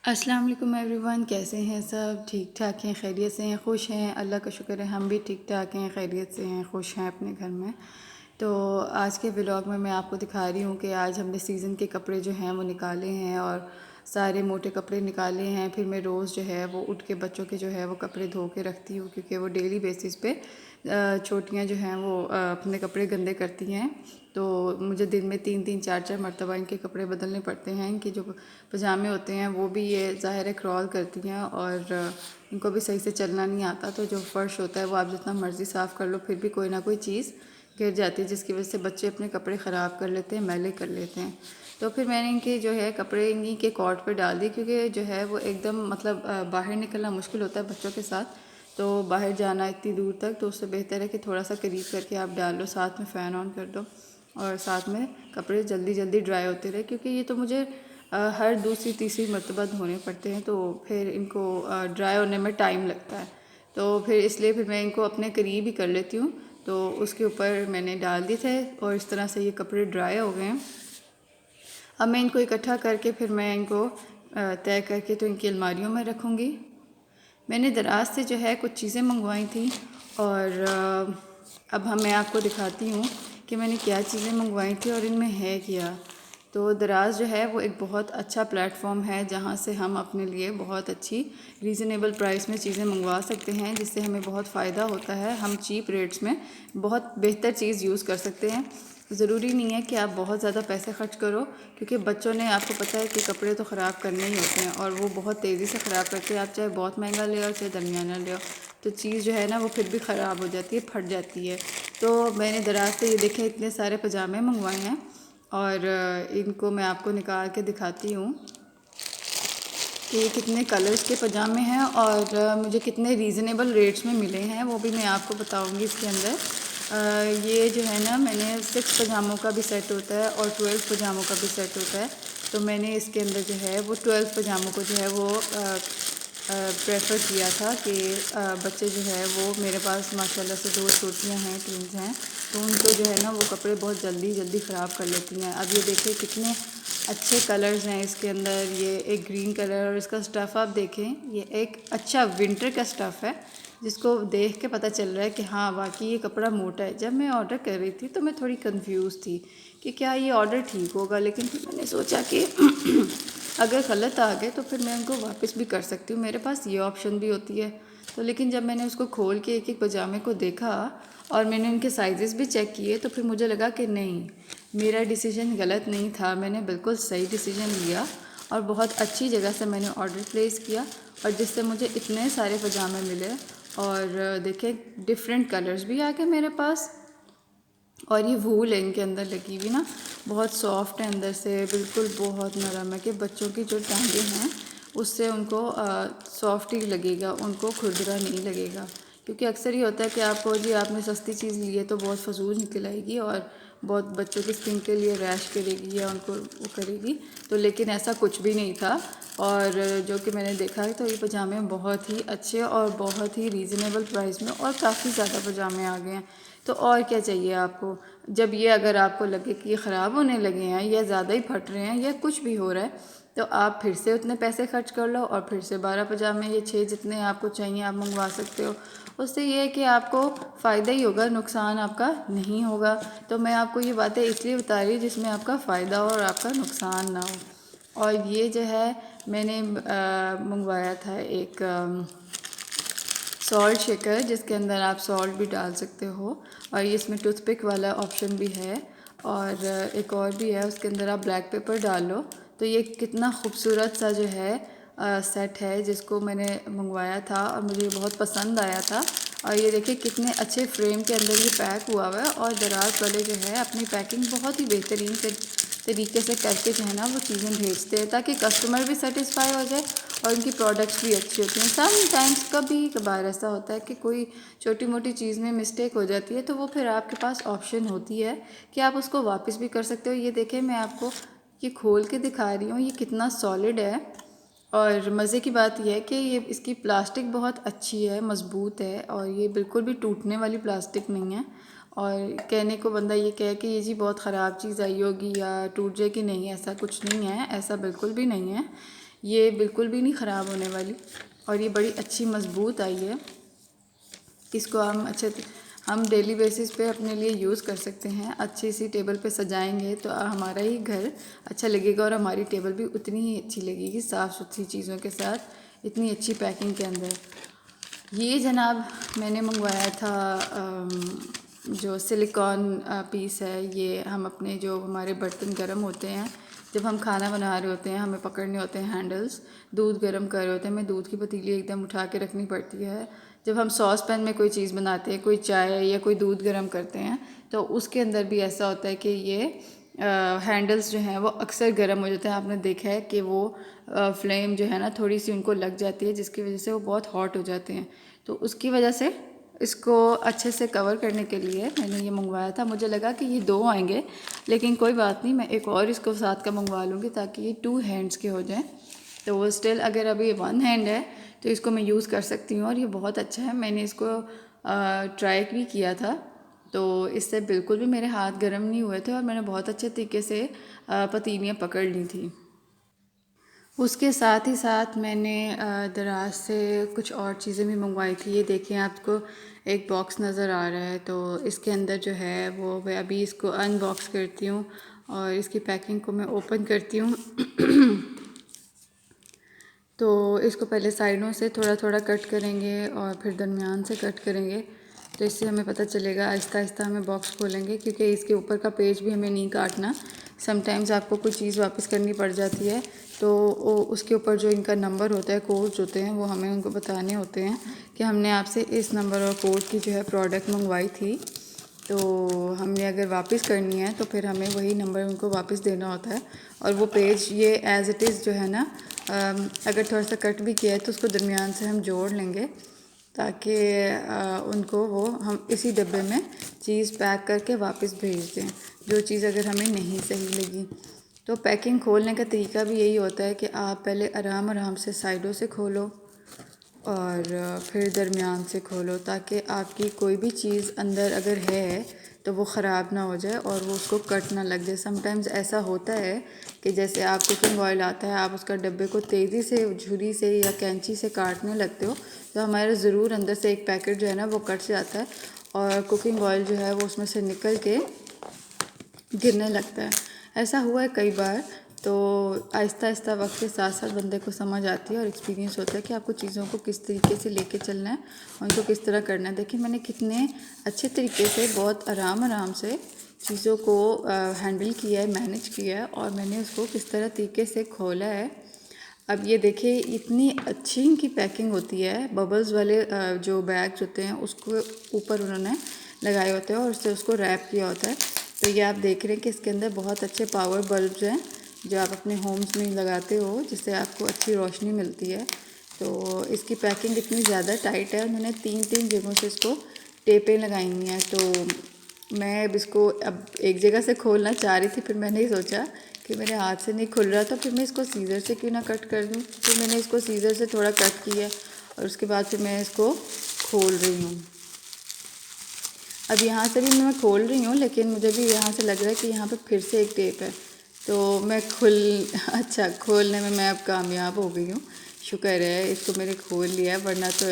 अस्सलाम वालेकुम एवरीवन। कैसे हैं सब? ठीक ठाक हैं, खैरियत से हैं, खुश हैं? अल्लाह का शुक्र है हम भी ठीक ठाक हैं, खैरियत से हैं, खुश हैं अपने घर में। तो आज के व्लॉग में मैं आपको दिखा रही हूँ कि आज हमने सीज़न के कपड़े जो हैं वो निकाले हैं और सारे मोटे कपड़े निकाले हैं। फिर मैं रोज़ जो है वो उठ के बच्चों के जो है वो कपड़े धो के रखती हूँ, क्योंकि वो डेली बेसिस पे छोटियाँ जो हैं वो अपने कपड़े गंदे करती हैं। तो मुझे दिन में 3-3 4-4 मरतबा इनके कपड़े बदलने पड़ते हैं। इनके जो पजामे होते हैं वो भी ये ज़ाहिर है क्रॉल करती हैं और इनको भी सही से चलना नहीं आता। तो जो फ़र्श होता है वो आप जितना मर्ज़ी साफ़ कर लो फिर भी कोई ना कोई चीज़ गिर जाती है, जिसकी वजह से बच्चे अपने कपड़े ख़राब कर लेते हैं, मैले कर लेते हैं। तो फिर मैंने इनके जो है कपड़े इन्हीं के कॉट पे डाल दिए, क्योंकि जो है वो एकदम मतलब बाहर निकलना मुश्किल होता है बच्चों के साथ। तो बाहर जाना इतनी दूर तक, तो उससे बेहतर है कि थोड़ा सा करीब करके आप डाल लो, साथ में फ़ैन ऑन कर दो और साथ में कपड़े जल्दी जल्दी ड्राई होते रहे, क्योंकि ये तो मुझे हर दूसरी तीसरी मरतबा धोने पड़ते हैं। तो फिर इनको ड्राई होने में टाइम लगता है। तो फिर इसलिए फिर मैं इनको अपने करीब ही कर लेती हूँ। तो उसके ऊपर मैंने डाल दिए थे और इस तरह से ये कपड़े ड्राई हो गए हैं। अब मैं इनको इकट्ठा करके फिर मैं इनको तय करके तो इनकी अलमारियों में रखूँगी। मैंने दराज से जो है कुछ चीज़ें मंगवाई थी और अब मैं आपको दिखाती हूँ कि मैंने क्या चीज़ें मंगवाई थी और इनमें है क्या। तो दराज जो है वो एक बहुत अच्छा प्लेटफॉर्म है जहाँ से हम अपने लिए बहुत अच्छी रीज़नेबल प्राइस में चीज़ें मंगवा सकते हैं, जिससे हमें बहुत फ़ायदा होता है। हम चीप रेट्स में बहुत बेहतर चीज़ यूज़ कर सकते हैं। ज़रूरी नहीं है कि आप बहुत ज़्यादा पैसे खर्च करो, क्योंकि बच्चों ने आपको पता है कि कपड़े तो ख़राब करने ही होते हैं और वो बहुत तेज़ी से ख़राब करते हैं। आप चाहे बहुत महंगा ले आओ चाहे दरमियाना ले आओ, तो चीज़ जो है ना वो फिर भी ख़राब हो जाती है, फट जाती है। तो मैंने दराज से ये देखे इतने सारे पजामे मंगवाए हैं और इनको मैं आपको निकाल के दिखाती हूँ कि कितने कलर्स के पजामे हैं और मुझे कितने रीज़नेबल रेट्स में मिले हैं, वो भी मैं आपको बताऊंगी इसके अंदर। ये जो है ना, मैंने 6 पजामों का भी सेट होता है और 12 पजामों का भी सेट होता है। तो मैंने इसके अंदर जो है वो 12 पजामों को जो है वो प्रेफर किया था कि बच्चे जो है वो मेरे पास माशाल्लाह से 2 छोटियाँ हैं, ट्विंस हैं, तो उनको जो है ना वो कपड़े बहुत जल्दी जल्दी ख़राब कर लेती हैं। अब ये देखिए कितने अच्छे कलर्स हैं इसके अंदर। ये एक ग्रीन कलर और इसका स्टफ़ आप देखें, ये एक अच्छा विंटर का स्टफ़ है, जिसको देख के पता चल रहा है कि हाँ वाकई ये कपड़ा मोटा है। जब मैं ऑर्डर कर रही थी तो मैं थोड़ी कंफ्यूज थी कि क्या ये ऑर्डर ठीक होगा, लेकिन फिर मैंने सोचा कि अगर गलत आ गए तो फिर मैं उनको वापस भी कर सकती हूँ, मेरे पास ये ऑप्शन भी होती है। तो लेकिन जब मैंने उसको खोल के एक एक पजामे को देखा और मैंने उनके साइजेस भी चेक किए, तो फिर मुझे लगा कि नहीं, मेरा डिसीजन गलत नहीं था, मैंने बिल्कुल सही डिसीजन लिया और बहुत अच्छी जगह से मैंने ऑर्डर प्लेस किया और जिससे मुझे इतने सारे पजामे मिले। और देखें डिफरेंट कलर्स भी आ गए मेरे पास। और ये वूल है इनके अंदर लगी हुई ना, बहुत सॉफ्ट है अंदर से, बिल्कुल बहुत नरम है कि बच्चों की जो टांगें हैं उससे उनको सॉफ्ट ही लगेगा, उनको खुरदरा नहीं लगेगा। क्योंकि अक्सर ये होता है कि आपको जी आपने सस्ती चीज़ ली है तो बहुत फजूल निकल आएगी और बहुत बच्चों की स्किन के लिए रैश करेगी या उनको वो करेगी। तो लेकिन ऐसा कुछ भी नहीं था और जो कि मैंने देखा है तो ये पजामे बहुत ही अच्छे और बहुत ही रीज़नेबल प्राइस में और काफ़ी ज़्यादा पजामे आ गए हैं। तो और क्या चाहिए आपको। जब ये अगर आपको लगे कि ये ख़राब होने लगे हैं या ज़्यादा ही फट रहे हैं या कुछ भी हो रहा है, तो आप फिर से उतने पैसे खर्च कर लो और फिर से 12 पजामे या 6 जितने आपको चाहिए आप मंगवा सकते हो। उससे ये है कि आपको फ़ायदा ही होगा, नुकसान आपका नहीं होगा। तो मैं आपको ये बातें इसलिए बता रही हूँ जिसमें आपका फ़ायदा हो और आपका नुकसान ना हो। और ये जो है मैंने मंगवाया था एक सॉल्ट शेकर, जिसके अंदर आप सॉल्ट भी डाल सकते हो और ये इसमें टूथपिक वाला ऑप्शन भी है और एक और भी है, उसके अंदर आप ब्लैक पेपर डाल लो। तो ये कितना खूबसूरत सा जो है सेट है जिसको मैंने मंगवाया था और मुझे बहुत पसंद आया था। और ये देखिए कितने अच्छे फ्रेम के अंदर ये पैक हुआ हुआ है और दराज वाले जो है अपनी पैकिंग बहुत ही बेहतरीन तरीके से करके जो है ना वो चीज़ें भेजते हैं, ताकि कस्टमर भी सेटिस्फाई हो जाए और उनकी प्रोडक्ट्स भी अच्छी होती हैं। समटाइम्स कभी कभार ऐसा होता है कि कोई छोटी मोटी चीज़ में मिस्टेक हो जाती है, तो वो फिर आपके पास ऑप्शन होती है कि आप उसको वापस भी कर सकते हो। ये देखें मैं आपको ये खोल के दिखा रही हूँ, ये कितना सॉलिड है। और मज़े की बात यह है कि ये इसकी प्लास्टिक बहुत अच्छी है, मज़बूत है और ये बिल्कुल भी टूटने वाली प्लास्टिक नहीं है। और कहने को बंदा ये कहे कि ये जी बहुत ख़राब चीज़ आई होगी या टूट जाएगी, नहीं ऐसा कुछ नहीं है, ऐसा बिल्कुल भी नहीं है। ये बिल्कुल भी नहीं ख़राब होने वाली और ये बड़ी अच्छी मज़बूत आई है। इसको हम डेली बेसिस पे अपने लिए यूज़ कर सकते हैं। अच्छी सी टेबल पे सजाएंगे तो हमारा ही घर अच्छा लगेगा और हमारी टेबल भी उतनी ही अच्छी लगेगी साफ़ सुथरी चीज़ों के साथ, इतनी अच्छी पैकिंग के अंदर। ये जनाब मैंने मंगवाया था जो सिलिकॉन पीस है। ये हम अपने जो हमारे बर्तन गर्म होते हैं, जब हम खाना बना रहे होते हैं, हमें पकड़ने होते हैं हैंडल्स, दूध गर्म कर रहे होते हैं, हमें दूध की पतीली एकदम उठा के रखनी पड़ती है। जब हम सॉस पैन में कोई चीज़ बनाते हैं, कोई चाय या कोई दूध गर्म करते हैं, तो उसके अंदर भी ऐसा होता है कि ये हैंडल्स जो हैं वो अक्सर गर्म हो जाते हैं। आपने देखा है कि वो फ्लेम जो है ना थोड़ी सी उनको लग जाती है, जिसकी वजह से वो बहुत हॉट हो जाते हैं। तो उसकी वजह से इसको अच्छे से कवर करने के लिए मैंने ये मंगवाया था। मुझे लगा कि ये 2 आएंगे, लेकिन कोई बात नहीं, मैं एक और इसको साथ का मंगवा लूँगी ताकि ये 2 हैंड्स के हो जाएं। तो वो स्टिल अगर अभी 1 हैंड है तो इसको मैं यूज़ कर सकती हूँ और ये बहुत अच्छा है। मैंने इसको ट्राई भी किया था, तो इससे बिल्कुल भी मेरे हाथ गर्म नहीं हुए थे और मैंने बहुत अच्छे तरीके से पतीलियाँ पकड़ ली थी। उसके साथ ही साथ मैंने दराज से कुछ और चीज़ें भी मंगवाई थी। ये देखिए, आपको एक बॉक्स नज़र आ रहा है, तो इसके अंदर जो है वो मैं अभी इसको अनबॉक्स करती हूँ और इसकी पैकिंग को मैं ओपन करती हूँ। तो इसको पहले साइडों से थोड़ा थोड़ा कट करेंगे और फिर दरमियान से कट करेंगे, तो इससे हमें पता चलेगा। आहिस्ता आहिस्ता हमें बॉक्स खोलेंगे क्योंकि इसके ऊपर का पेज भी हमें नहीं काटना। समटाइम्स आपको कोई चीज़ वापस करनी पड़ जाती है, तो उसके ऊपर जो इनका नंबर होता है, कोड्स होते हैं, वो हमें उनको बताने होते हैं कि हमने आपसे इस नंबर और कोड की जो है प्रोडक्ट मंगवाई थी। तो हमने अगर वापस करनी है तो फिर हमें वही नंबर उनको वापस देना होता है। और वो पेज ये एज़ इट इज़ जो है ना, अगर थोड़ा सा कट भी किया है तो उसको दरमियान से हम जोड़ लेंगे ताकि उनको वो हम इसी डब्बे में चीज़ पैक करके वापस भेज दें, जो चीज़ अगर हमें नहीं सही लगी। तो पैकिंग खोलने का तरीका भी यही होता है कि आप पहले आराम आराम से साइडों से खोलो और फिर दरमियान से खोलो, ताकि आपकी कोई भी चीज़ अंदर अगर है तो वो ख़राब ना हो जाए और वो उसको कट ना लग जाए। समटाइम्स ऐसा होता है कि जैसे आप कुकिंग ऑयल आता है, आप उसका डब्बे को तेज़ी से छुरी से या कैंची से काटने लगते हो तो हमारे ज़रूर अंदर से एक पैकेट जो है ना वो कट जाता है और कुकिंग ऑयल जो है वो उसमें से निकल के गिरने लगता है। ऐसा हुआ है कई बार। तो आहिस्ता आहिस्ता वक्त के साथ साथ बंदे को समझ आती है और एक्सपीरियंस होता है कि आपको चीज़ों को किस तरीके से लेके चलना है, उनको किस तरह करना है। देखिए, मैंने कितने अच्छे तरीके से बहुत आराम आराम से चीज़ों को हैंडल किया है, मैनेज किया है और मैंने उसको किस तरह तरीके से खोला है। अब ये देखिए, इतनी अच्छी इनकी पैकिंग होती है। बबल्स वाले जो बैग्स होते हैं उसको ऊपर उन्होंने लगाए होते हैं और उससे उसको रैप किया होता है। तो ये आप देख रहे हैं कि इसके अंदर बहुत अच्छे पावर बल्ब्स हैं जो आप अपने होम्स में लगाते हो, जिससे आपको अच्छी रोशनी मिलती है। तो इसकी पैकिंग इतनी ज़्यादा टाइट है और मैंने 3 जगहों से इसको टेपें लगाई हुई हैं। तो मैं अब इसको एक जगह से खोलना चाह रही थी, फिर मैंने ही सोचा कि मेरे हाथ से नहीं खुल रहा, तो फिर मैं इसको सीज़र से क्यों ना कट कर दूँ। फिर मैंने इसको सीज़र से थोड़ा कट किया और उसके बाद फिर मैं इसको खोल रही हूँ। अब यहाँ से भी मैं खोल रही हूँ, लेकिन मुझे भी यहाँ से लग रहा है कि यहाँ पे फिर से एक टेप है। तो मैं अच्छा, खोलने में मैं अब कामयाब हो गई हूँ। शुक्र है इसको मैंने खोल लिया, वरना तो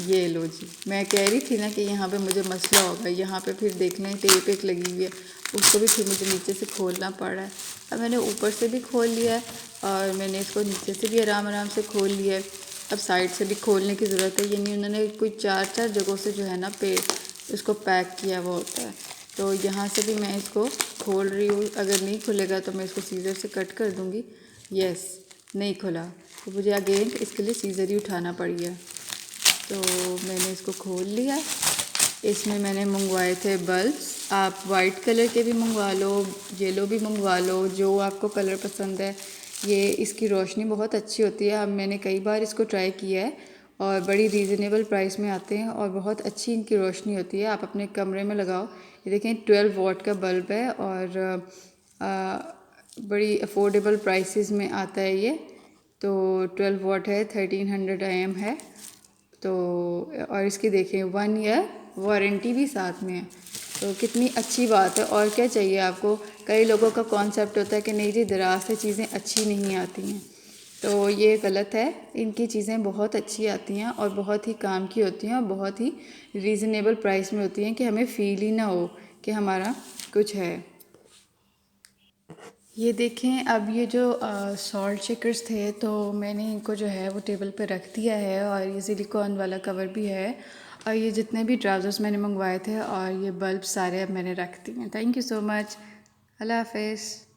ये लो जी, मैं कह रही थी ना कि यहाँ पे मुझे मसला होगा। यहाँ पे फिर देखना टेप एक लगी हुई है, उसको भी फिर मुझे नीचे से खोलना पड़ रहा है। अब मैंने ऊपर से भी खोल लिया है और मैंने इसको नीचे से भी आराम आराम से खोल लिया है। अब साइड से भी खोलने की ज़रूरत है, यानी उन्होंने कोई 4 जगहों से जो है ना इसको पैक किया हुआ होता है। तो यहाँ से भी मैं इसको खोल रही हूँ। अगर नहीं खुलेगा तो मैं इसको सीज़र से कट कर दूँगी। यस, नहीं खुला तो मुझे अगेन इसके लिए सीज़र ही उठाना पड़ गया। तो मैंने इसको खोल लिया। इसमें मैंने मंगवाए थे बल्ब्स। आप वाइट कलर के भी मंगवा लो, येलो भी मंगवा लो, जो आपको कलर पसंद है। ये इसकी रोशनी बहुत अच्छी होती है। अब मैंने कई बार इसको ट्राई किया है और बड़ी रीज़नेबल प्राइस में आते हैं और बहुत अच्छी इनकी रोशनी होती है। आप अपने कमरे में लगाओ। ये देखें, 12 वॉट का बल्ब है और बड़ी अफोर्डेबल प्राइसेस में आता है ये। तो 12 वॉट है, 1300 IM है। तो और इसकी देखें 1 ईयर वारंटी भी साथ में है। तो कितनी अच्छी बात है। और क्या चाहिए आपको। कई लोगों का कॉन्सेप्ट होता है कि नहीं जी, दराज से चीज़ें अच्छी नहीं आती हैं। तो ये गलत है। इनकी चीज़ें बहुत अच्छी आती हैं और बहुत ही काम की होती हैं और बहुत ही रीज़नेबल प्राइस में होती हैं कि हमें फ़ील ही ना हो कि हमारा कुछ है। ये देखें, अब ये जो सॉल्ट शेकर्स थे तो मैंने इनको जो है वो टेबल पे रख दिया है और ये सिलिकॉन वाला कवर भी है और ये जितने भी ट्राउज़र्स मैंने मंगवाए थे और ये बल्ब सारे अब मैंने रख दिए हैं। Thank you so much. अल्लाह हाफ़िज़।